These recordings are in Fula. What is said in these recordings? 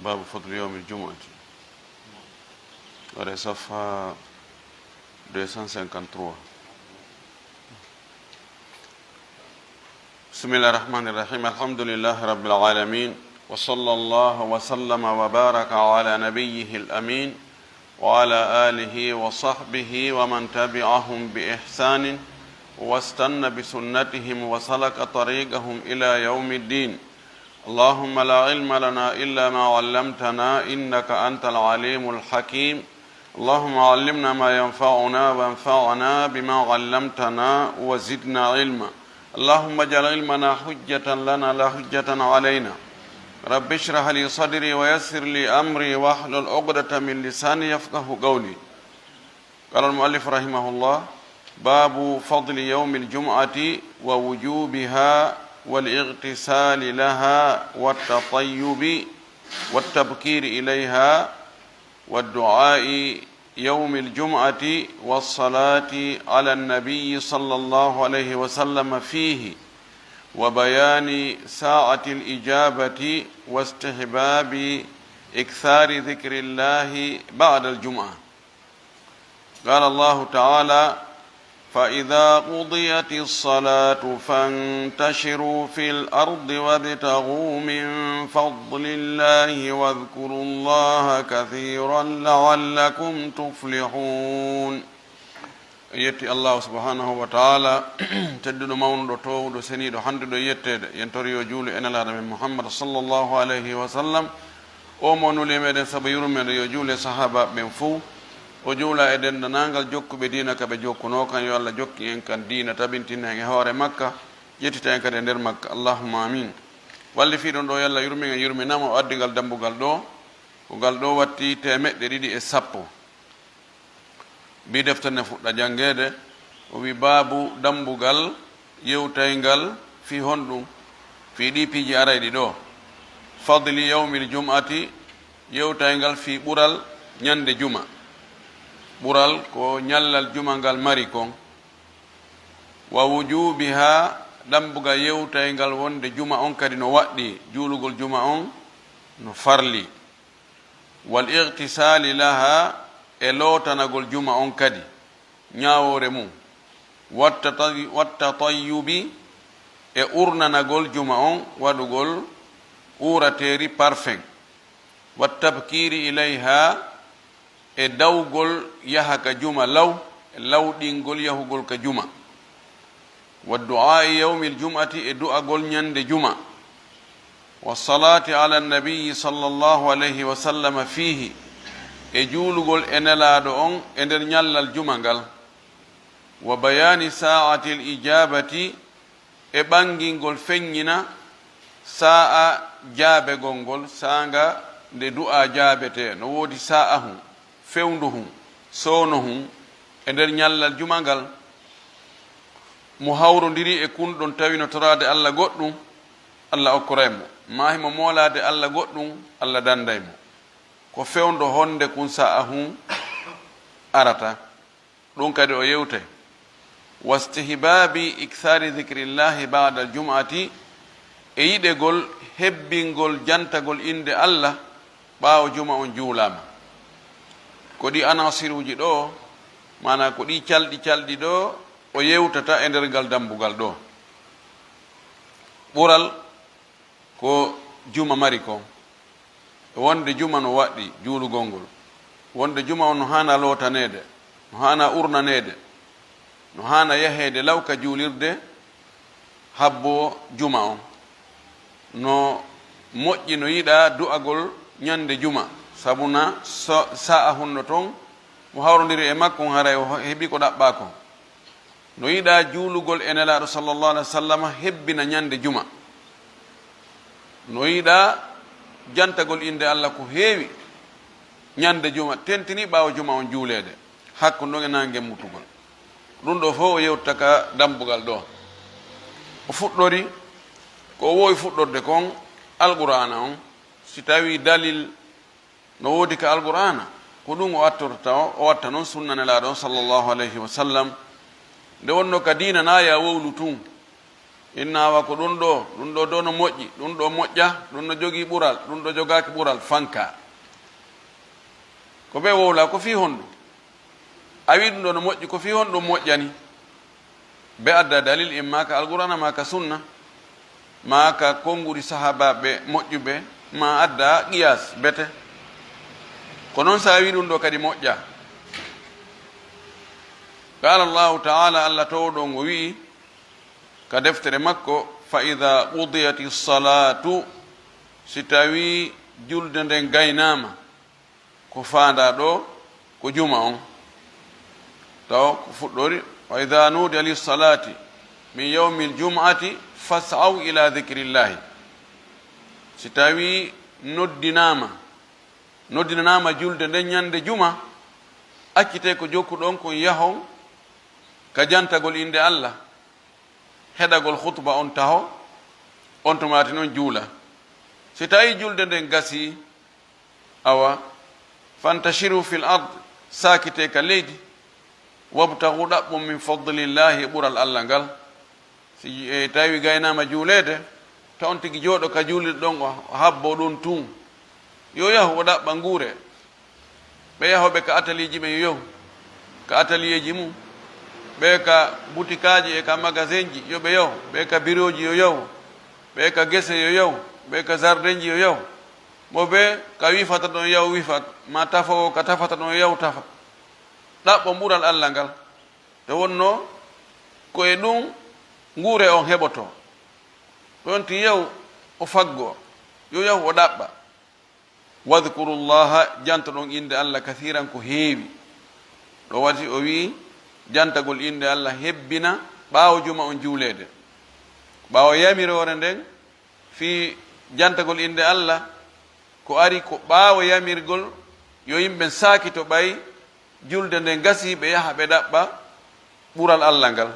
باب فضل يوم الجمعة ورا صفحة 253. بسم الله الرحمن الرحيم. الحمد لله رب العالمين، وصلى الله وسلم وبارك على نبيه الأمين وعلى آله وصحبه ومن تبعهم بإحسان واستنى بسنتهم وسلك طريقهم إلى يوم الدين. اللهم لا علم لنا إلا ما علمتنا إنك أنت العليم الحكيم. اللهم علمنا ما ينفعنا وانفعنا بما علمتنا وزدنا علما. اللهم اجعل علمنا حجة لنا لا حجة علينا. رب اشرح لي صدري ويسر لي أمري واحلل عقدة من لساني يفقه قولي. قال المؤلف رحمه الله: باب فضل يوم الجمعة ووجوبها والاغتسال لها والتطيب والتبكير إليها والدعاء يوم الجمعة والصلاة على النبي صلى الله عليه وسلم فيه وبيان ساعة الإجابة واستحباب إكثار ذكر الله بعد الجمعة. قال الله تعالى: فإذا قضيت الصلاة فانتشروا في الأرض وابتغوا من فضل الله واذكروا الله كثيرا لعلكم تفلحون. يتي الله سبحانه وتعالى تدد مولد توود سنيد حندد يتد ينتريو جولي أن الله محمد صلى الله عليه وسلم ومن لمن سبير من يجولي صحابة من فو o juula e dendanangal jokkuɓe diina ka ɓe jokkuno kan yo Allah jokki en kan diina tabintina en e hoore makka ƴettita en kadi e nder makka. Allahumma amin. walli fiiɗon ɗo yo Allah yurmin en yurminama o addi ngal dambugal ɗo ko ngal ɗo watti 210 mbi defterne fuɗɗa jangede. o wi baabu dambugal yewtaygal fi honɗum fi ɗi piiji arayɗi ɗo. fadli yawmil jum'ati yewtaygal fi ɓural ñande juma. ɓural ko ñallal juma ngal mari kon. wa wujubiha dambuga yewtaygal wonde juma on kadi no waɗɗi juulugol juma on no farli. wal igtisali laha e lootanagol juma on kadi ñawore mum. watta tayyubi e urnanagol juma on waɗugol urateri parfum. wattabkiri ilayha e dawgol yaha ka juma law e lawɗingol yahugol ka juma. wa du'ai yawmi ljum'ati e du'agol ñande juma. wa salati ala nabiyi sallllahu alayhi wa sallam fihi e juulugol e nelaɗo on e nder ñallal juma ngal. wa bayani sa'ati l ijabati e ɓangingol feññina sa'a jaabegol ngol sanga nde du'a jaabete no woodi sa'a hum fewndu hum sowno hum e nder ñallal juma ngal. mo hawrodiri e kunɗon tawino torade Allah goɗɗum Allah okkoraymo, mahimo moolade Allah goɗɗum Allah dandaymo. ko fewndo honde kun sa'a hum arata ɗum kadi o yewtay. wastihbabi ikthari dhicrillahi ba'da aljum'ati e yiɗegol hebbingol jantagol inde Allah ɓaawo juma on juulama. ko ɗi anasiruji ɗo mana ko ɗi calɗi ɗo o yewtata e nder ngal dambugal ɗo. ɓural ko juma mari ko wonde juma no waɗɗi juulugol ngol. wonde juma on no hana lootanede, no hana urnanede, no hana yahede lawka juulirde habbo juma on. no moƴƴi no yiɗa du'agol ñande juma sabuna sa'a hunno toon mo hawrodiri e makko haray o heeɓi ko ɗaɓɓa ko. no yiɗa juulugol e nelaɗo sallllahu alih wa sallam hebbina ñande juma. no yiɗa jantagol inde Allah ko heewi ñande juma tentini ɓaawo juma on juulede hakko ɗon e nangue muttugol. ɗum ɗo fof o yewtaka dambugal ɗo. o fuɗɗori ko o wowi fuɗɗorde kon alqur'ana on. si tawi dalil no woodi ka alqur'ana ko ɗum o attorta o watta noon sunna nelaɗo on sallllahu alayhi wa sallam. nde wonno ka diina na ya wowlu tun inna wa ko ɗum ɗo do no moƴƴi ɗum ɗo moƴƴa ɗum no jogii ɓural ɗum ɗo jogaaki ɓural fanka ko ɓe wowla ko fi honɗum a wi ɗum ɗo no moƴƴi ko fi honɗum moƴƴani be adda dalil imma ka alqur'ana ma ka sunna ma ka konnguri sahabaɓe moƴƴuɓe ma adda qiyas bete ko noon sa wi ɗum ɗo kadi moƴƴa qala allahu taala allah towɗo ngo wi'i ka deftere makko fa ida qudiyati salatu si tawi julde nden gaynama ko fanda ɗo ko juma on taw ko fuɗɗori wa ida nudiya lissalati min yawmi ljum'ati fas'aw ila dhikrillahi si tawi noddinama julde nden ñande juma accite ko jokkuɗon kon yahon ka jantagol inde allah heɗagol khutba on taho on to mati noon juula si tawi julde nden gasi awa fantashiru fil ard sakite ka leydi wabtagu ɗaɓɓum min fadlillahi ɓural allah ngal si tawi gaynama juulede ta on tigi jooɗo ka juulide ɗon o habbo ɗum tun yo yahu o ɗaɓɓa nguure ɓe yahoɓe ka ataliji ɓe yo yahu ka atelier mum ɓe ka butikaji e ka magasin ji yo ɓe yahu ɓe ka bureau ji yo yahu ɓe ka gese yo yahu ɓe ka jardin ji yo yahu mo ɓe ka wifata ɗon yahu wifa ma tafa o ka tafata ɗon yahu tafa ɗaɓɓo ɓural allah ngal te wonno koye ɗum nguure on heɓoto ɗon ti yahu o faggo yo yahu o ɗaɓɓa wadhkuru llaha janta ɗon inde allah kathiran ko heewi ɗo wati o wi jantagol inde allah hebbina ɓaawo juma on juulede ɓaawo yamirore nden fi jantagol inde allah ko ari ko ɓaawo yamirgol yo yimɓe saakito ɓay julde nden gasi ɓe yaha ɓe ɗaɓɓa ɓural allah ngal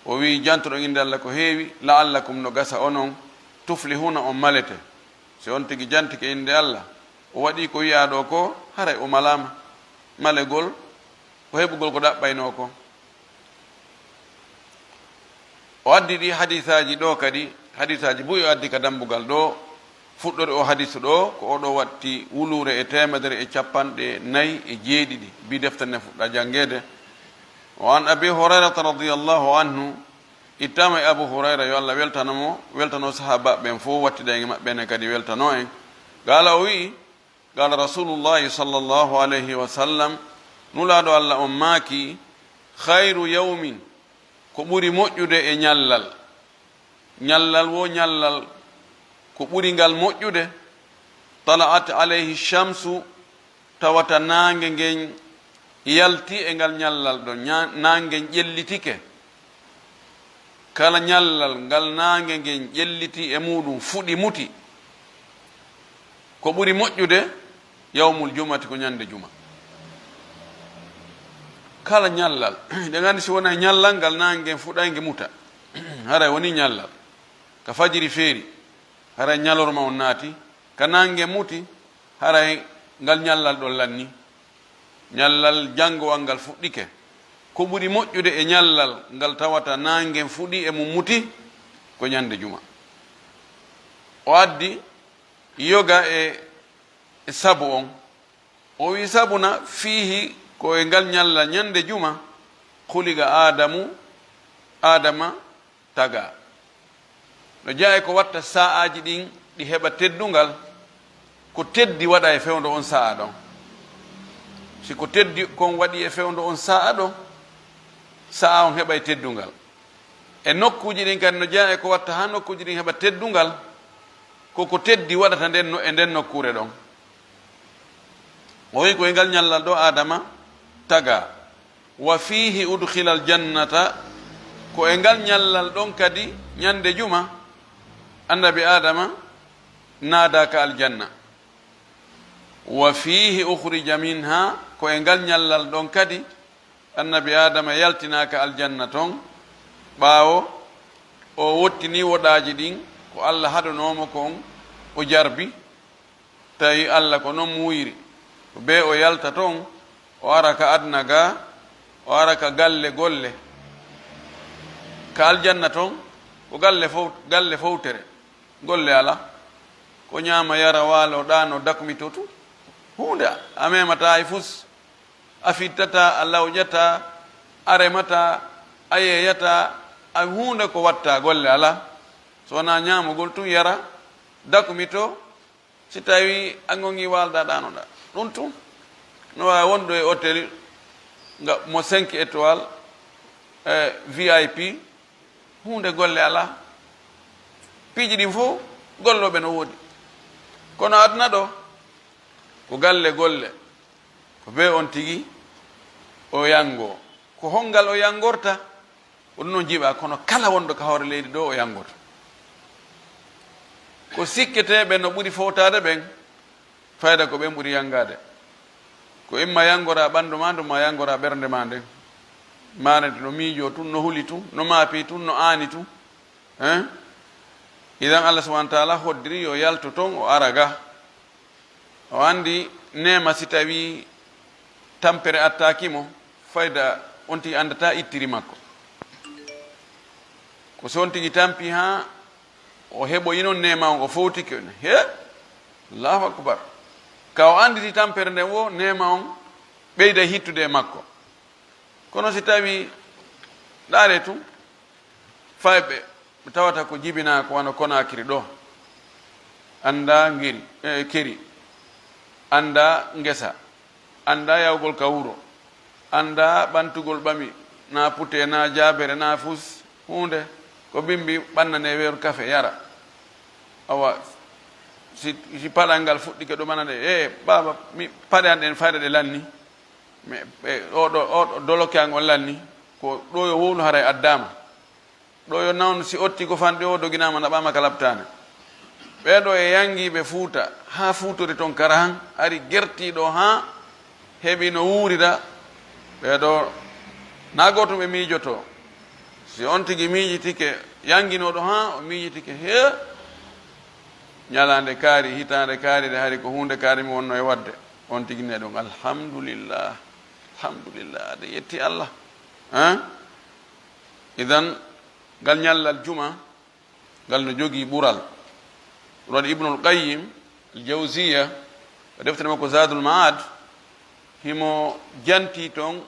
o wi jantoɗon inde allah ko heewi la'allakum no gasa onon tuflihuna on malete si on tigi jantike inde allah o waɗi ko wiya ɗo ko haray o malama malegol ko heɓugol ko ɗaɓɓayno ko o addi ɗi hadisaji ɗo kadi hadisaji buyi o addi ka dambugal ɗo fuɗɗore o hadisu ɗo ko oɗo watti wulure e temedere e capanɗe nayyi e jeeɗiɗi bi deftere fuɗɗa jangede o an abi hurairata radiallahu anhu ittama e abou hurayra yo allah weltano sahaba ɓen fof wattiɗa maɓɓene kadi weltano en gala o wi gala rasulullahi sallllahu alayhi wa sallam nulaɗo allah on maaki hayru yawmin ko ɓuri moƴƴude e ñallal wo ñallal ko ɓuri ngal moƴƴude tala'at alayhi shamsu tawata naange ngen yalti e ngal ñallal ɗo naange ƴellitike kala ñallal ngal naange ngen ƴelliti e muɗum fuɗi muti ko ɓuri moƴƴude yawmul jumati ko ñande juma kala ñallal ɗe gandi si wona ñallal ngal naange ngen fuɗayge muta haray woni ñallal ka fajiri feeri haray ñalorma on naati ka naange muti haray ngal ñallal ɗon lanni ñallal janngowal ngal fuɗɗike ko ɓuri moƴƴude e ñallal ngal tawata naangen fuɗi e mum muti ko ñande juma o addi yoga e sabu on o wi sabuna fiihi ko e ngal ñallal ñande juma huliga adama taga no jeeya ko watta sa'aji ɗin ɗi heɓa teddungal ko teddi waɗa e fewndo on sa'a ɗon si ko teddi kon waɗi e fewndo on sa'a ɗon sa'a on heɓa e teddungal e nokkuji ɗin kadi no jeeya ko watta ha nokkuji ɗin heɓa teddungal koko teddi waɗata nden nokkure ɗon o wi koye ngal ñallal ɗo adama taga wa fihi udkhila aljannata ko e ngal ñallal ɗon kadi ñande juma annabi adama naadaka aljanna wa fihi ukhrija minha ko e ngal ñallal ɗon kadi annabi adama yaltinaka aljanna ton ɓaawo o wottini woɗaji ɗin ko allah haɗanomo kon o jarbi tawi allah ko noon muyiri be o yalta ton o ara ka adna ga o ara ka galle golle ka aljanna ton ko galle fowtere golle ala ko ñaama yara waalo ɗano dakumito tu hunde a memata e fus a fittata a lawƴata a remata a yeyata a hunde ko watta golle ala so wona ñamugol tun yara dakumito si tawi a gongi walda ɗanoɗa ɗum tun no wawi wonɗo e hôtel mo 5 étoile VIP hunde golle ala piiji ɗin fof golloɓe no woodi kono aduna ɗo ko galle golle ko be on tigi o yango ko hongal o yangorta ko ɗum noon jiiɓa kono kala wonɗo ka hoore leydi ɗo o yangorta ko sikketeɓe no ɓuri fowtade ɓen fayda ko ɓen ɓuri yangade ko imma yangora ɓandu ma ndu ma yangora ɓernde ma nden manede no miijo tun no huli tun no maapi tun no aani tun idan allah subahana taala hoddiri yo yalto toon o araga o andi nema si tawi tampere attakimo fayda on tigi andata ittiri makko ko so on tigi tampi ha o heɓoyi noon nema on o fowtiki on he allahu akbar ka o anditi tampere nden wo nema on ɓeyda hittude e makko kono si tawi ɗaare tun fayɓe ɓe tawata ko jibina ko wano Konakiri ɗo anda ngiri keri anda ngesa anda yawgol ka wuro anda ɓantugol ɓami na pute na jabere na fus hunde ko bimbi ɓannane weeru kafe yara awa si paɗal ngal fuɗɗike ɗo manade e baba mi paɗe an ɗen fayda ɗe lanni oɗo doloke an on lanni ko ɗo yo wowlu haray addama ɗo yo nawnu si otti ko fanɗe o doginama naɓama ka labtane ɓeɗo e yangiɓe fuuta ha fuutore toon kara han ari gertiɗo ha heeɓi no wuurira ɓeɗo na goto ɓe miijoto si on tigi miijitike yanginoɗo ha o miijitike he ñalande kaari hitande kaari de hari ko hunde kaari mi wonno e wadde on tigi ne ɗum alhamdulillah alhamdulillah aɗa yetti allah idan ngal ñallal juma ngal no jogii ɓural ɗum waɗi ibnul qayyim al jawsiya o deftere makko zadul maad himo janti toon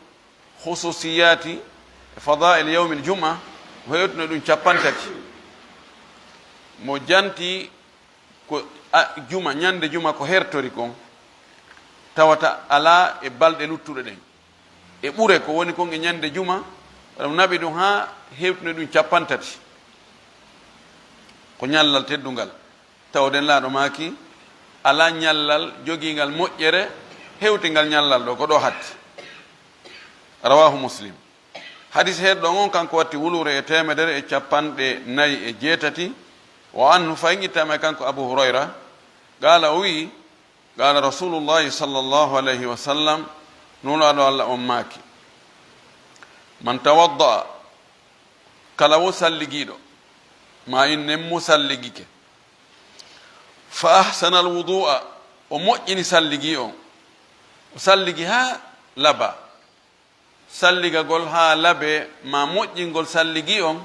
hususiyati e fadail yawmi l juma mo hewtino ɗum 50 mo janti ko juma ñande juma ko hertori kon tawata ala e balɗe luttuɗe ɗen e ɓure ko woni kon e ñande juma waɗa mo naɓi ɗum ha hewtino ɗum 50 ko ñallal teddungal tawden laaɗo maki ala ñallal jogingal moƴƴere hewtingal ñallal ɗo ko ɗo hatti rawahu muslim hadis heɗɗo on kanko watti wulure e 149 wa anhu fayittama kanko abu hurayra qala o wi qala rasulullahi sallllahu alayhi wa sallam nulaɗo allah on maaki man tawadda'a kala wo salligiɗo ma innen mo salligike fa ahsana alwudu'a o moƴƴini salligi on o salligi ha laba salligagol ha laabe ma moƴƴingol salligi on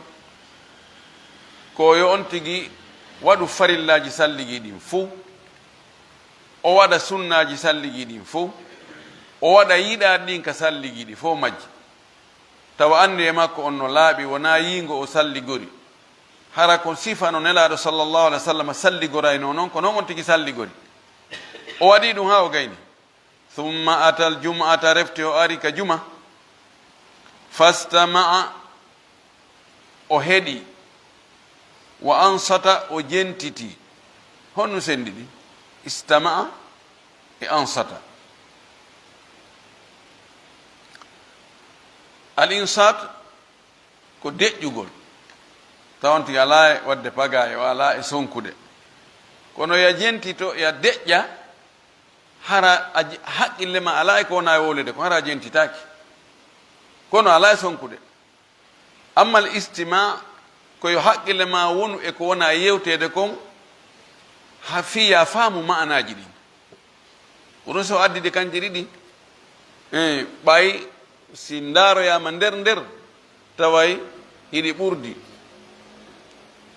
ko yo on tigi waɗu farillaji salligi ɗin fuu o waɗa sunnaji salligi ɗin fuu o waɗa yiɗaɗi ɗin ka salligi ɗi fof majji tawa andi e makko on no laaɓi wona yingo o salligori hara ko sifa no nelaɗo sallllahu alih wa sallam salligorayno noon ko noon on tigi salligori o waɗi ɗum ha o gayni thumma atal jum'ata refti o ari ka juma fastama'a o heɗi wa ansata o jentiti honno sendi ɗi istama'a e ansata al insat ko deƴƴugol tawanti ala e wadde pagaye o ala e sonkude kono ya jentito ya deƴƴa hara haqqille ma ala e ko wona e wolede ko hara jentitaki kono ala e sonkude amma l istima koyo haqqille ma wonu e ko wona yewtede kon ha fiya faamu ma'anaji ɗin kono so addide kanji ɗiɗi ɓay si ndaroyama nder taway hiɗi ɓurdi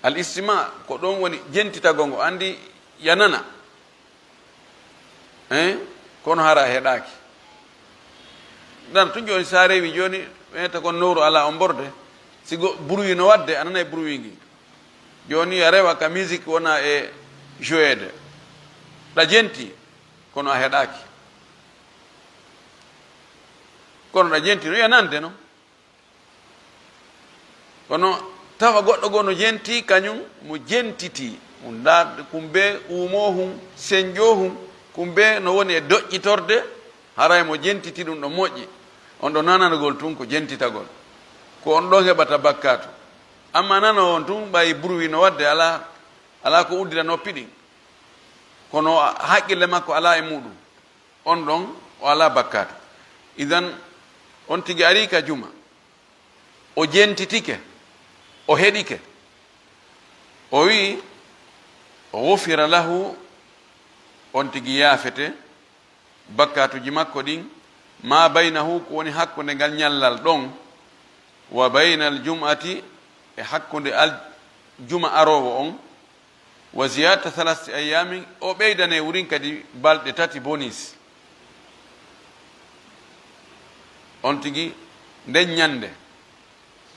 al istima ko ɗon woni jentitago ngo andi yanana kono hara heɗaki dan tun joni sa rewi joni wiyata kon nowru ala on borde sigo bruit no wadde anana e bruit ngi joni a rewa ka musique wona e jouede ɗa jenti kono a heɗaki kono ɗa jenti no yanande no kono tawa goɗɗo goo no jenti kañum mo jentiti kumbe umohum senjohum kumbe no woni e doƴƴitorde haray mo jentiti ɗum ɗo moƴƴi on ɗo nananagol tun ko jentitagol ko on ɗon heɓata bakkatu amma nano on tun ɓayi bruit no wadde ala ko uddita noppi ɗin kono haqqille makko ala e muɗum on ɗon o ala bakkatu idan on tigi ari ka juma o jentitike o heɗike o wi o wofira lahu on tigi yaafete bakkatuji makko ɗin ma baynahu ko woni hakkude ngal ñallal ɗon wa bayna al jum'ati e hakkude al juma arowo on wa ziyadata 3 ayamin o ɓeydane wurin kadi balɗe 3 bonus on tigi nden ñande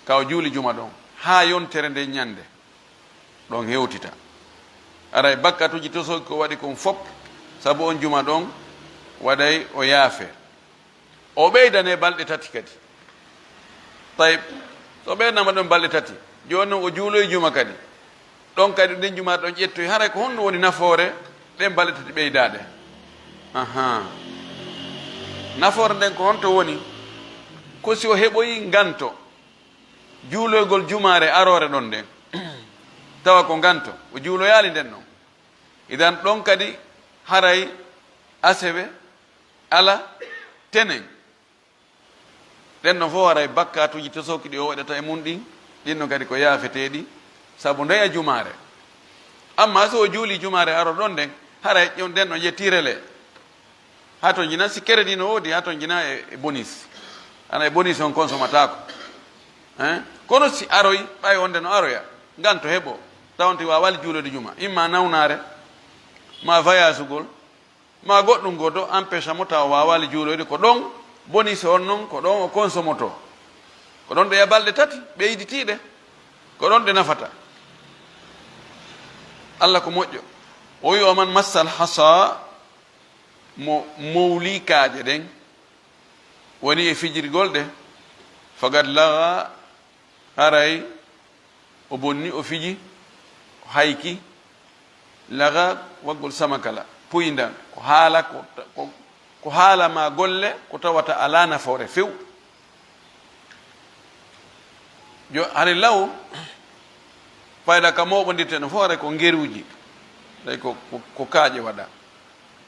kaw juuli juma ɗon ha yontere nde ñande ɗon hewtita aray bakkatuji tosoki ko waɗi kon fop sabu on juma ɗon waɗay o yaafe o ɓeydane balɗe 3 kadi tayib so ɓeydnama ɗon balɗe 3 joni noon o juuloye juma kadi ɗon kadi nden juma ɗon ƴettoy haray ko honno woni nafoore ɗen balɗe 3 ɓeydaɗe nafoore nden ko honto woni ko si o heɓoyi ganto juuloygol jumare arore ɗon nden tawa ko ganto o juuloyali nden noon idan ɗon kadi haray asewe ala tenen ɗen ɗon fof haray bakkatuji tosoki ɗi o waɗata e mum ɗin ɗinno kadi ko yaafeteɗi saabu ndeya jumare amma so o juuli jumare aro ɗon nden haray ƴon nden ɗon yettirele ha to jina si crédit no woodi ha to jina e bonus ana e bonus on consommatako kono si aroy ɓay onde no aroya ganto heɓo tawanti wawali juulode juma imma nawnare ma voyagegol ma goɗɗum goto empêche mo tawa wawali juuloyde ko ɗon bonus on noon ko ɗon o consommoto ko ɗon ɗe balɗe 3 ɓeyditiɗe ko ɗon ɗe nafata allah ko moƴƴo o wi oman massal hasa mo mowlikaje ɗen woni e fijirgol ɗe fagad laga haray o bonni o fiji o hayki laga waggol samakala puydan ko haala ko haala ma golle ko tawata ala nafoore few jo hade law fayda ka mawɓodirte no fof haray ko ngeruji ɗay ko kaaƴe waɗa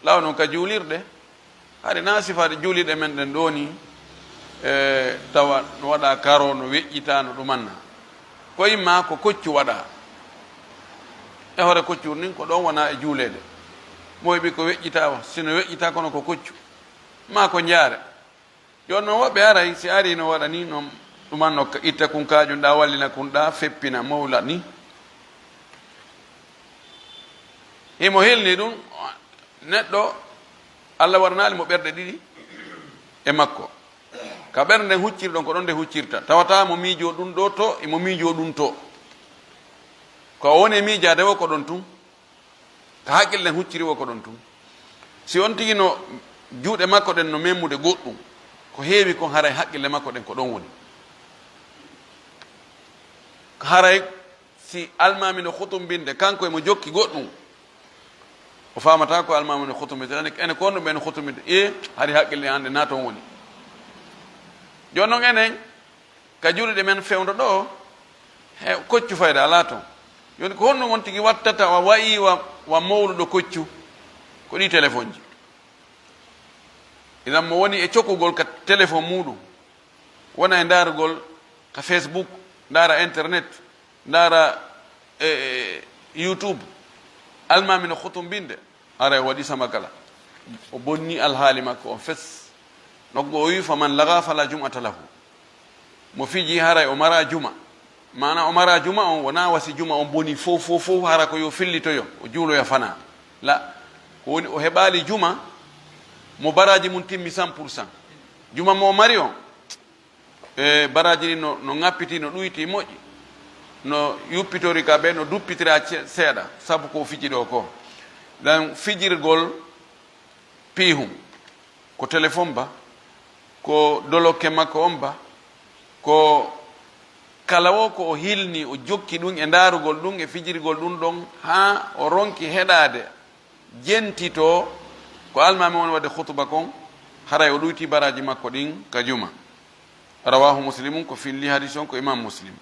law noon ka juulirɗe haade na sifade juulirɗe men ɗen ɗoni tawa no waɗa karo no weƴƴita no ɗumanna ko imma ko koccu waɗa e hoore koccur nin ko ɗon wona e juulede moyɓi ko weƴƴitawa sino weƴƴita kono ko koccu ma ko jaare joni noon woɓɓe aray si ari no waɗa ni no ɗumanno itta kun kaƴumɗa wallina kunɗa feppina mawla ni himo helni ɗum neɗɗo allah waɗanali mo ɓerɗe ɗiɗi e makko ka ɓerde nden huccirɗon ko ɗon nde huccirta tawata mo miijo ɗum ɗo to emo miijo ɗum to ko woni e miijade o ko ɗon tun ka haqqille nden hucciri o ko ɗon tun si on tigi no juuɗe makko ɗen no memmude goɗɗum ko heewi kon haray haqqille makko ɗen ko ɗon woni haray si almami no hutumbinde kanko emo jokki goɗɗum o famata ko almami no hutumbinde ene ko ɗum ɓen hutumbinde hari haqqille hande na toon woni joni noon enen ka juuɗe men fewdo ɗo he koccu fayda ala toon joni ko honno won tigi wattata wa wayi wa mawluɗo koccu ko ɗi téléphone ji idan mo woni e cokkugol ka téléphone muɗum wona e darugol ka facebook dara internet dara youtube almami no hutumbinde ara waɗi sama kala o bonni alhaali makko on fes nokgo o wi faman laga fala jum'ata lahu mo fiji haray o mara juma mana o mara juma on wona wasi juma on boni fof hara ko yo fillitoyo o juuloya fana la ko woni o heɓali juma mo baraji mum timmi 100%. Juma mo mari on e baraji ni no ngappiti no ɗuyti moƴƴi no yuppitori ka ɓe no duppitira seeɗa sabu ko fiji ɗo ko dan fijirgol piihum ko téléphone ba ko dolokke makko on ba ko kala o ko o hilni o jokki ɗum e ndaarugol ɗum e fijirgol ɗum ɗon ha o ronki heɗade jentito ko almami woni wadde hutuba kon haray o ɗuyti baraji makko ɗin ka juma. Rawahu muslimun ko filli hadis on ko imam muslim.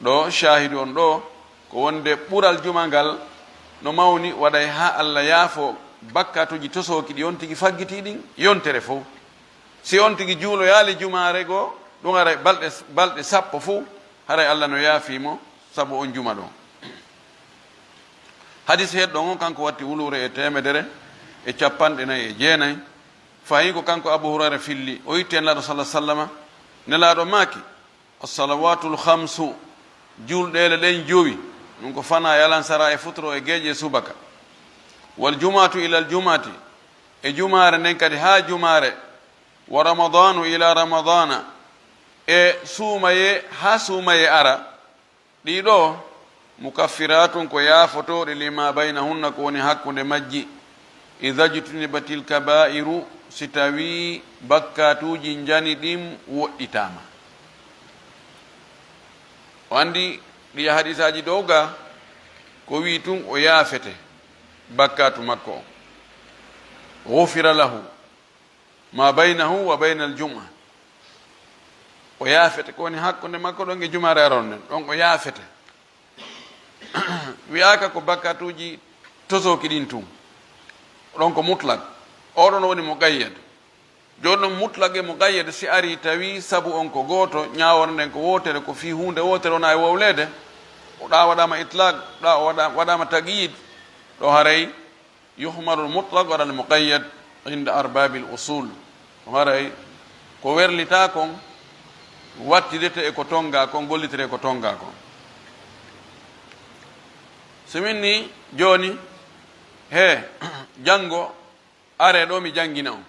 ɗo shahidu on ɗo ko wonde ɓural juma ngal no mawni waɗay ha Allah yaafo bakkatuji tosoki ɗi on tigi faggiti ɗin yontere fof. Si on tigi juulo yaali jumare goo ɗum aray balɗe sappo fof haray Allah no yaafimo sabu on juma ɗon. Hadis heɗɗo on kanko watti wulure e 149 fayi ko kanko Abu Hurayra filli o yitti en laɗo sallah sallama nelaɗo maaki as-salawatul khamsu julɗele ɗen jowi ɗum ko fana e alansara e futuro e geeƴe subaka wal jumatu ila al jumati e jumare nden kadi ha jumare wa ramadanu ila ramadana e suumaye ha suumaye ara ɗiɗo mukaffiratun ko yaafotoɗe lima baynahunna ko woni hakkude majji idha jutunibatil kabairu si tawi bakkatuji jani ɗin woɗɗitama. O andi ɗi hadisaji dow ga ko wi tun o yaafete bakkatu makko o gufira lahu ma baynahu wa bayna al juma o yaafete ko woni hakkude makko ɗon e jumare aronnen ɗon o yaafete wiyaka ko bakkatuji tosoki ɗin tun ɗon ko mutlak oɗon woni mo gayyad joni noon mutlak e mo gayyade si ari tawi sabu on ko goto ñawore nden ko wotere ko fi hunde wotere wona e wowlede ɗa waɗama itlaq ɗa waɗama tagyid ɗo haray yuhmaru lmutlak waɗa al muqayyad inda arbabil usul o haray ko werlita kon wattidete e ko tonga kon gollitire ko tonga kon. So min ni joni he janngo are ɗo mi jangina on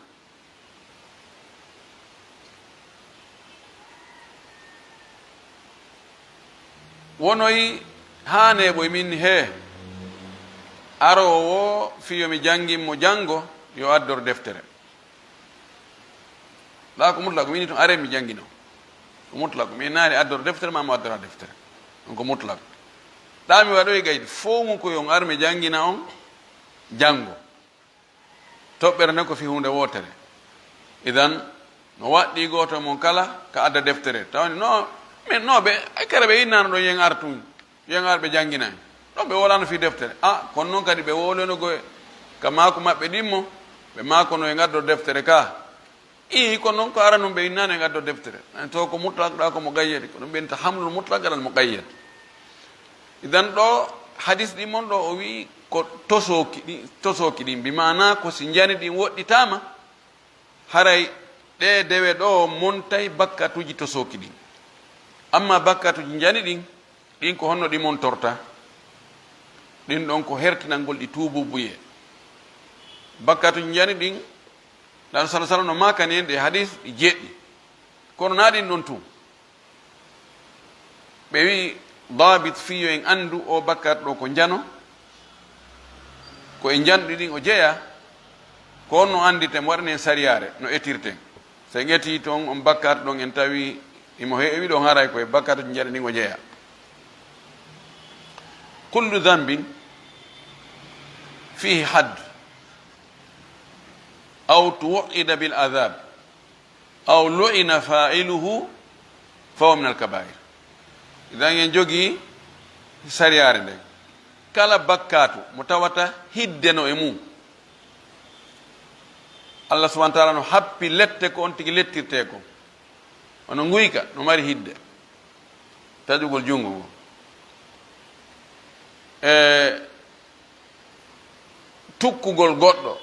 wonoyi hane ɓoy min he arowo fiyo mi janginmo jango yo addor deftere ɗa ko mutlako mini to are mi jangino ko mutlako mi naani addor deftere ma mo addora deftere on ko mutlako ɗa mi waɗoy gaydi fo mum ko yon ar mi jangina on jango toɓɓere nden ko fi hunde wotere idan no waɗɗi goto mon kala ka adda deftere tawni no min no ɓe kere ɓe innano ɗo yen ar tun yen ar ɓe jangginani ɗon ɓe wolano fi deftere kono noon kadi ɓe wolonogoye ka maako maɓɓe ɗimmo ɓe makono e gaddo deftere ka kono noon ko ara num ɓe innano e gaddo deftere to ko mutlak ɗa ko mo gayyadi ko ɗum ɓenta hamlul mutlak alal mo gayyad idan ɗo hadis ɗi mon ɗo o wi ko tosoki ɗin bimana ko si jani ɗin woɗɗitama haray ɗe dewe ɗo montay bakkatuji tosoki ɗin amma bakkatuji jani ɗin ko honno ɗi montorta ɗin ɗon ko hertinalngol ɗi tuububuye bakkatuji jani ɗin ɗan sala sallam no makani en ɗe hadis ɗi jeɗɗi kono na ɗin ɗon tun ɓe wi dabit fiyo en andu o bakkat ɗo ko jano ko e janɗi ɗin o jeeya ko on no anditen waɗanen sariyare no etirten so en eti toon on bakkat ɗon en tawi imo heewi ɗon haray koye bakkatuji jaɗi ɗin o jeeya kullu dambin fihi hadd aw tuwaqida bil adab aw lu'ina fa'iluhu fahuwa min al kabair idan en jogii sariyare nden kala bakkatu mo tawata hiddeno e mum Allah subhanahu wa ta'ala no happi lette ko on tigi lettirte ko ono nguyka no mari hidde tajugol jungo ngo tukkugol goɗɗo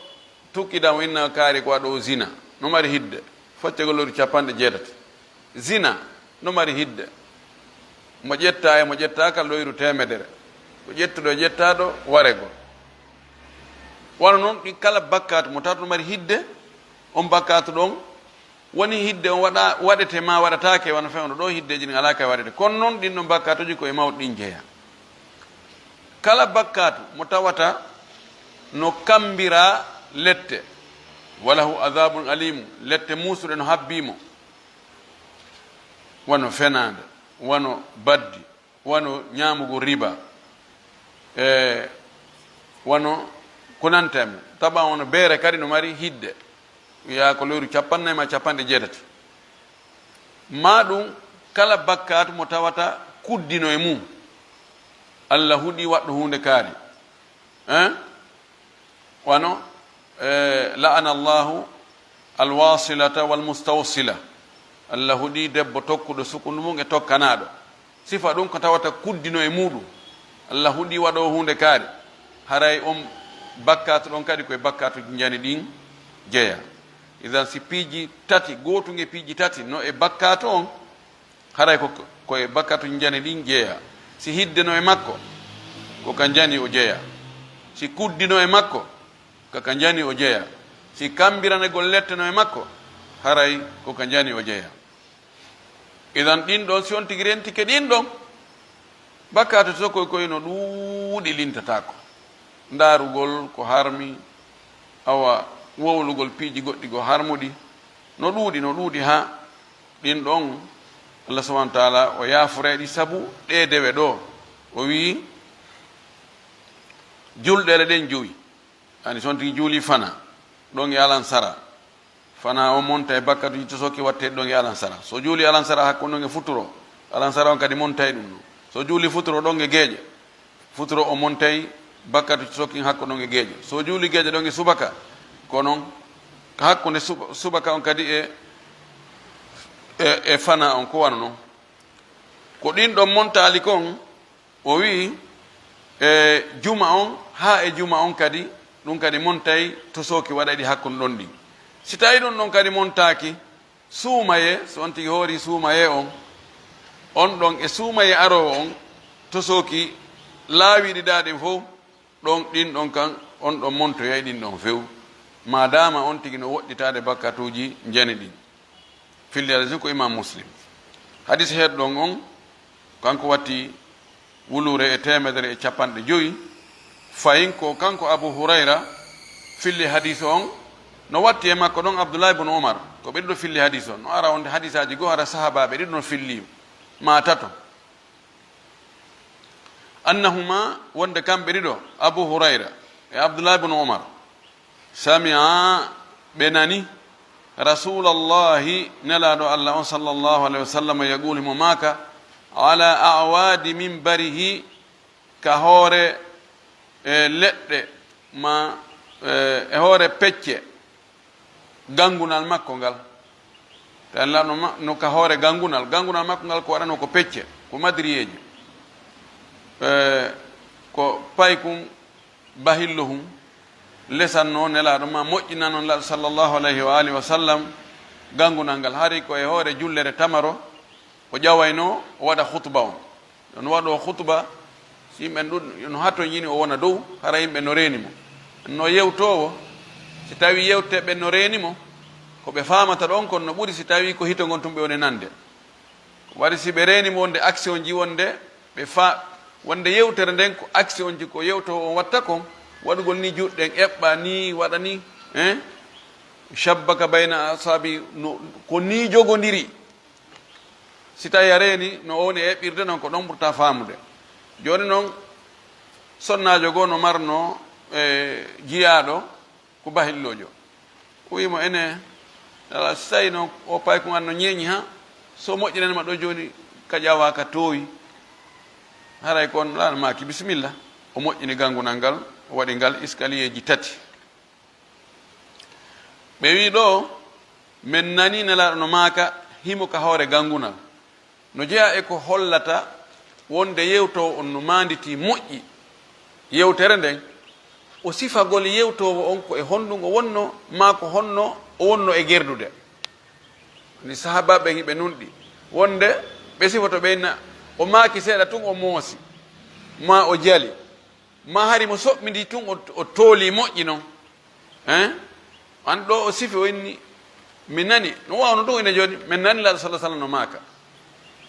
tukkidamo inna kaari ko waɗo zina no mari hidde foccegol lori 80 zina no mari hidde mo ƴetta e mo ƴettaka loyru temedere ko ƴettuɗo ƴettaɗo warego wano noon ɗi kala bakkatu mo tawto mari hidde on bakkatu ɗon woni hidde on waɗete ma waɗatake wano fewno ɗo hiddeji ɗin ala kay waɗete kono noon ɗin ɗon bakkatuji koye mawɗi ɗin jeeya kala bakkatu mo tawata no kambira lette walahu adabun alimu lette musuɗe no habbimo wano fenade wano baddi wano ñamugo riba wano ko nantemi taba wono beere kadi no mari hidde wiya ko lewru 90 ma ɗum kala bakkatu mo tawata kuddino e mum allah huuɗi waɗɗo hunde kaari wano la'ana allahu alwasilata walmustawsila allah huuɗi debbo tokkuɗo sukundu mum e tokkanaɗo sifa ɗum ko tawata kuddino e muɗum allah huuɗi waɗo hunde kaari haray on bakkatu ɗon kadi koye bakkatu jani ɗin jeeya idan si piiji tati gotuge piiji tati no e bakkatu on haray koye bakkatu jani ɗin jeeya si hiddeno e makko koko jani o jeeya si kuddino e makko koko jani o jeeya si kambiranegol letteno e makko haray koko jani o jeeya idan ɗin ɗon si on tigi rentike ɗin ɗon bakkatu to koye no ɗuuɗi lintatako ndarugol ko harmi awa wowlugol piiji goɗɗi go harmuɗi no ɗuuɗi ha ɗin ɗon allah subahana taala o yafureɗi sabu ɗe dewe ɗo o wi julɗele ɗen joyi ani son tigi juuli fana ɗon e alan sara fana o monta e bakkatuji to sokki watte ɗon e alan sara so juuli alan sara hakkude ɗon e futuro alan sara on kadi montay ɗum ɗo so juuli futuro ɗon e geeƴe futuro o montay bakkatu sokki hakko ɗon e geeƴe so juuli geeƴe ɗon e subaka ko noon hakkude subaka on kadi e fana on ko wano noon ko ɗin ɗon montali kon o wi e juma on ha e juma on kadi ɗum kadi montay to sooki waɗaɗi hakkude ɗon ɗin si tawi ɗum ɗon kadi montaki suumaye so on tigi hoori suumaye on ɗon e suumaye arowo on to sooki laawiɗi ɗaɗe fof ɗon ɗin ɗon kan on ɗon montoyay ɗin ɗon few madama on tigi no woɗɗitade bakkatuji jani ɗin fillere ko imam muslim hadis heɗɗon on kanko watti wulure e 150 fayin ko kanko Abu Hurayra filli hadis on no watti e makko ɗon Abdullah ibn Umar ko ɓeɗiɗo filli hadis on no ara wonde hadisaji goo hara sahabaɓe ɗiɗo no filli ma tato annahuma wonde kamɓe ɗiɗo Abu Hurayra e Abdullah ibn Umar sami'a ɓe nani rasulallahi nelaɗo allah on sallllahu alayhi wa sallam yaqul mo maka ala awadi minbarihi ka hoore leɗɗe ma e hoore pecce gangunal makko ngal tallaɗo no ka hoore gangunal makko ngal ko waɗano ko pecce ko madriyeji ko paykum bahilluhum lesanno nelaɗo ma moƴƴina noon laɗo sallllahu alayhi wa alihi wa sallam gangunal ngal hari ko e hoore jullere tamaro o ƴawayno o waɗa khutba on no waɗo khutba si yimɓe ɗum no hatto yini o wona dow hara yimɓe no renimo no yewtowo si tawi yewteɓe no renimo koɓe famata ɗon kono no ɓuuri si tawi ko hito gon tumɓe woni nande waɗi si ɓe renimo wonde action ji wonde ɓe wonde yewtere nden ko action ji ko yewtowo on watta kon waɗugol ni juɗɗen eɓɓa ni waɗa ni shabbaka bayna asabi ko ni jogodiri si tawi a reeni no woni eɓɓirde noon ko ɗon ɓurta famude joni noon sonnajo goo no marno jiyaɗo ko bahillojo o wimo ene ala so tawi no o pay ko anno ñeeñi ha so moƴƴinanima ɗo joni ka ƴawa ka toowi haray kon lanmaki bisimilla o moƴƴini gangunal ngal o waɗi ngal escalier ji tati ɓe wi ɗo min nani nelaɗo no maaka himo ka hoore gangunal no jeeya e ko hollata wonde yewtowo on no manditi moƴƴi yewtere nden o sifagol yewtowo on ko e hondugo wonno ma ko honno o wonno e gerdude ni sahabaɓe hiɓe nunɗi wonde ɓe sifoto ɓeyna o maaki seeɗa tun o moosi ma o jali ma hari mo soɓɓidi tun o tooli moƴƴi noon an ɗo o sifi o inni min nani no wawno ɗum ene joni min nani laaɗo sallah sallam no maaka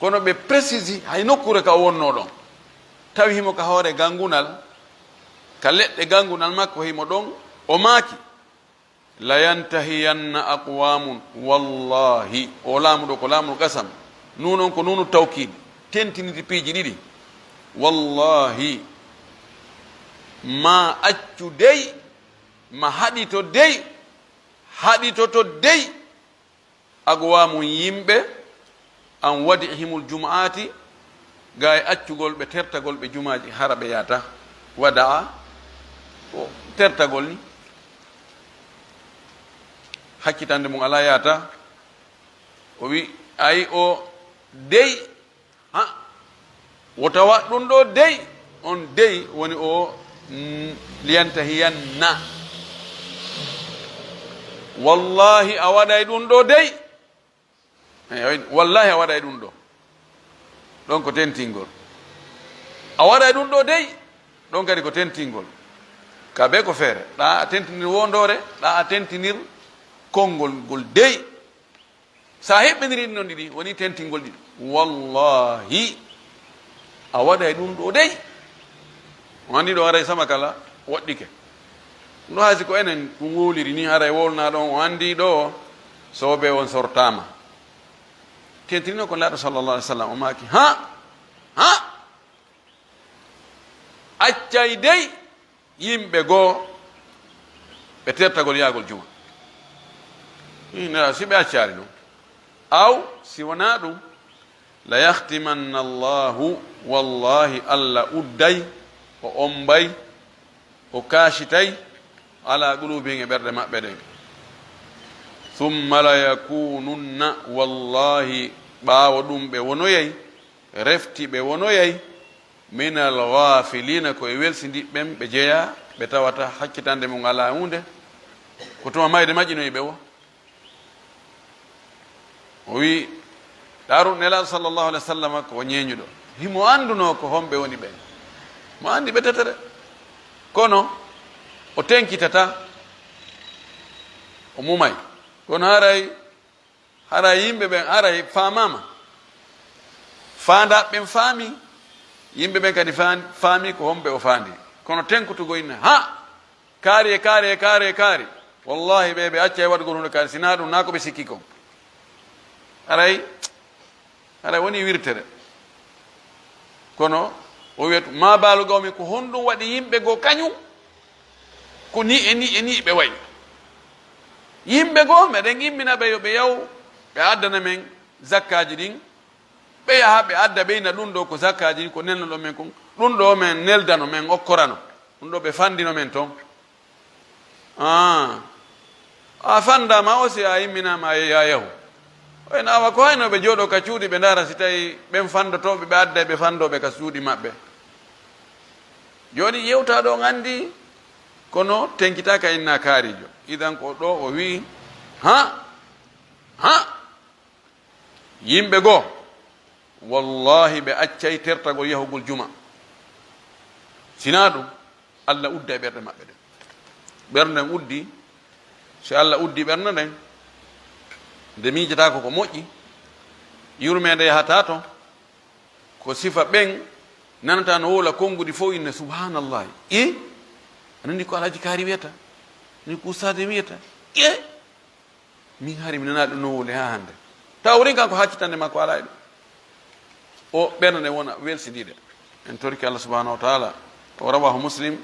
kono ɓe précisi hay nokkure ka wonno ɗon tawi himo ka hoore gangunal ka leɗɗe gangunal makko himo ɗon o maaki la yantahiyanna aqwamun wallahi o laamuɗo ko laamuɗo qasam nunon ko nunu tawkid tentiniti piiji ɗiɗi wallahi ma accu dey ma haɗito dey haɗitoto dey aqwamun yimɓe an waɗi himul juma'ati ga e accugol ɓe tertagol ɓe jumaji hara ɓe yata waɗa o tertagol ni hakkitande mum ala yata o wi ayi o dey ha wo tawa ɗum ɗo dey on dey woni o liyantahiyanna wallahi a waɗay ɗum ɗo dey wallahi a waɗay ɗum ɗo ɗon ko tentingol a waɗay ɗum ɗo dey ɗon kadi ko tentingol ka be ko feere ɗa a tentinir wondore ɗa a tentinir konngol ngol dey sa heɓɓiniri ɗi noon ɗiɗi woni tentingol ɗiɗi wallahi a waɗay ɗum ɗo dey o andi ɗo haray sama kala woɗɗike ɗum haysi ko enen ɗum woliri ni haray wolna ɗon o andi ɗo sobe on sortama tentirino ko laaɗo sallallah alih w sallam o maaki ha accay dey yimɓe goo ɓe tertagol yaagol juma si ɓe accari ɗum aw si wona ɗum la yahtimanna allahu wallahi allah udday o ombay o kaashitay ala qulubihim e ɓerɗe maɓɓe ɗen thumma la yakununna wallahi ɓaawo ɗum ɓe wonoyay refti ɓe wonoyay min alghafilina koye welsidiɓɓen ɓe jeeya ɓe tawata hakkitande mum ala hunde ko tuma mayde majƴinoyi ɓe o wi ɗaru nelaɗo sallllahu alih w sallam ko ñeñuɗo himo anduno ko homɓe woni ɓen mo andi ɓe tetere kono o tenkitata o mumay kono haray yimɓe ɓen haray famama fandaɓe ɓen faami yimɓe ɓen kadi faami ko homɓe o faandi kono tenkutugo inne kaari kaari wallahi ɓe acca e waɗgol hunde kaari sina ɗum na ko ɓe sikki kon haray woni wirtere kono o wiyata ma baalugawmi ko honɗum waɗi yimɓe goo kañum ko ni e ni ɓe wayi yimɓe goo meɗen immina ɓe yo ɓe yaw ɓe addana men zakkaji ɗin ɓe yaha ɓe adda ɓeyna ɗum ɗo ko zakkaji ɗin ko nelnoɗo men kon ɗum ɗo men neldano men okkorano ɗum ɗo ɓe fandino men toon a fandama o si a imminama ya yahu oyno awa ko hayno ɓe jooɗo ka cuuɗi ɓe ndara si tawi ɓen fandotoɓe ɓe adda ɓe fandoɓe ka cuuɗi maɓɓe joni yewtaɗo on andi kono tenkitaka inna kaarijo idan ko ɗo o wi yimɓe goo wallahi ɓe accay tertagol yahugol juma sina ɗum allah udda e ɓerɗe maɓɓe ɗen ɓerden uddi si allah uddi ɓernde nden nde miijatako ko moƴƴi yurmede yahata toon ko sifa ɓen nanata no wola konngudi fof inne subhanallahi anandi ko alhaji kaari wiyata ni ko ustade wiyata min hari mi nana ɗum no woli ha hande taw rin kan ko haccitande makko ala e ɗum o ɓernde nde wona welsidiɗe en torki allah subahanahu wa taala o rawahu muslim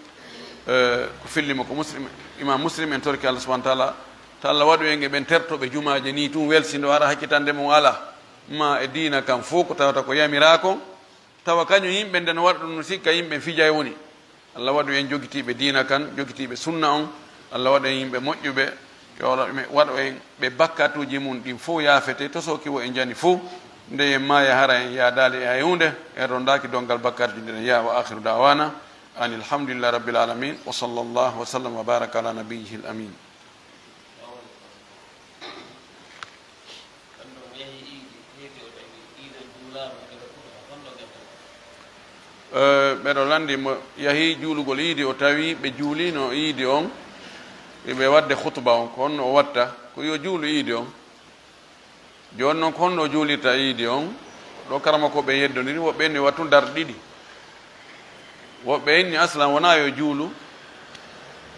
ko fillimo ko muslim imam muslim en torki allah subahana taala ta allah waɗu en e ɓen tertoɓe jumaje ni tum welsido hara hakkitande mum ala ma e dina kam fof ko tawata ko yamirako tawa kañum yimɓe nden waɗa ɗum no sikka yimɓe fija woni allah waɗu en jogitiɓe dina kan jogitiɓe sunna on allah waɗa en yimɓe moƴƴuɓe waɗa en ɓe bakkatuji mum ɗin fof yaafete to so kiwo e jani fof nde en maya hara en yadali e hay hunde en rondaki dongal bakkarji ndene ya wa akhiru dawana an alhamdulillah rabbil alamin wa sallallahu wa sallam wa baraka ala nabiyihi l amin ɓeɗo landi mo yahi juulugol iidi o tawi ɓe juulino iidi on ɓe wadde khutba on ko honno o watta ko yo juulu iidi on joni noon ko honno o juulirta iidi on ɗo karama ko ɓe yeddodiri woɓɓe inni wattu dar ɗiɗi woɓɓe inni aslan wona yo juulu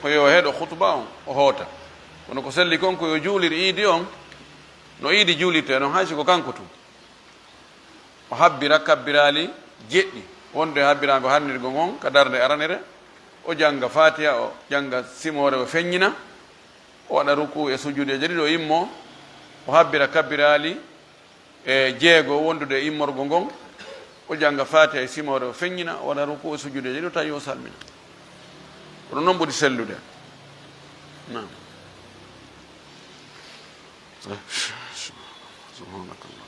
ko yo heɗo khutba on o hoota kono ko selli kon ko yo juulir iidi on no iidi juulirte noon haysi ko kanko tun o habbira kabbirali jeɗɗi wonde habbirago harnirgo gon ka darde aranere o janga fatiha o janga simore o feññina o waɗa ruku e sujude e jadi o immo o habbira kabbirali e jeego wondude e immorgo ngon o janga fatiha e simore o feññina o waɗa ruku e sujude e jadi o tawi o salmina kono noon ɓuri sellude nam subhanakallah